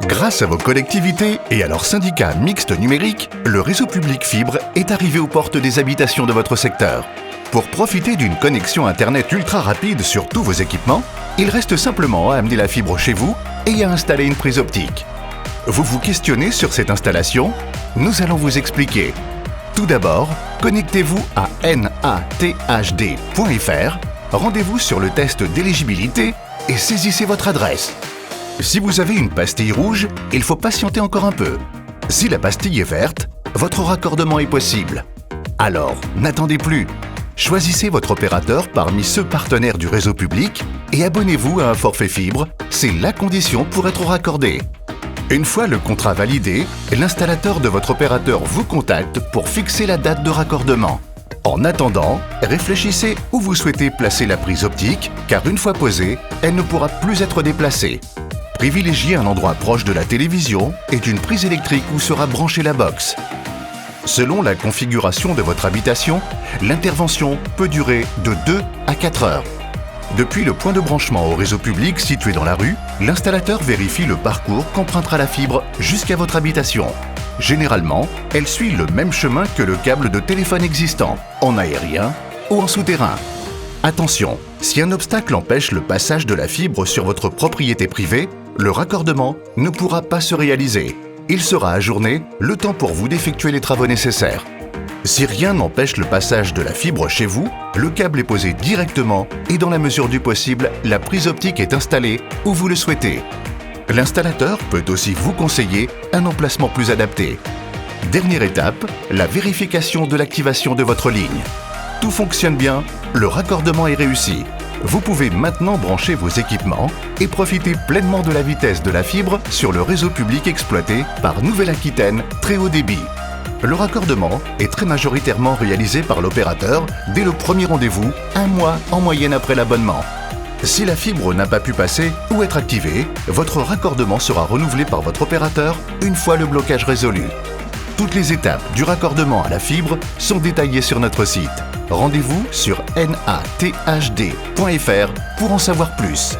Grâce à vos collectivités et à leur syndicat mixte numérique, le réseau public fibre est arrivé aux portes des habitations de votre secteur. Pour profiter d'une connexion Internet ultra rapide sur tous vos équipements, il reste simplement à amener la fibre chez vous et à installer une prise optique. Vous vous questionnez sur cette installation? Nous allons vous expliquer. Tout d'abord, connectez-vous à nathd.fr, rendez-vous sur le test d'éligibilité et saisissez votre adresse. Si vous avez une pastille rouge, il faut patienter encore un peu. Si la pastille est verte, votre raccordement est possible. Alors, n'attendez plus. Choisissez votre opérateur parmi ceux partenaires du réseau public et abonnez-vous à un forfait fibre, c'est la condition pour être raccordé. Une fois le contrat validé, l'installateur de votre opérateur vous contacte pour fixer la date de raccordement. En attendant, réfléchissez où vous souhaitez placer la prise optique, car une fois posée, elle ne pourra plus être déplacée. Privilégiez un endroit proche de la télévision et d'une prise électrique où sera branchée la box. Selon la configuration de votre habitation, l'intervention peut durer de 2 à 4 heures. Depuis le point de branchement au réseau public situé dans la rue, l'installateur vérifie le parcours qu'empruntera la fibre jusqu'à votre habitation. Généralement, elle suit le même chemin que le câble de téléphone existant, en aérien ou en souterrain. Attention, si un obstacle empêche le passage de la fibre sur votre propriété privée, le raccordement ne pourra pas se réaliser. Il sera ajourné le temps pour vous d'effectuer les travaux nécessaires. Si rien n'empêche le passage de la fibre chez vous, le câble est posé directement et dans la mesure du possible, la prise optique est installée où vous le souhaitez. L'installateur peut aussi vous conseiller un emplacement plus adapté. Dernière étape, la vérification de l'activation de votre ligne. Tout fonctionne bien, le raccordement est réussi. Vous pouvez maintenant brancher vos équipements et profiter pleinement de la vitesse de la fibre sur le réseau public exploité par Nouvelle-Aquitaine Très Haut Débit. Le raccordement est très majoritairement réalisé par l'opérateur dès le premier rendez-vous, un mois en moyenne après l'abonnement. Si la fibre n'a pas pu passer ou être activée, votre raccordement sera renouvelé par votre opérateur une fois le blocage résolu. Toutes les étapes du raccordement à la fibre sont détaillées sur notre site. Rendez-vous sur nathd.fr pour en savoir plus.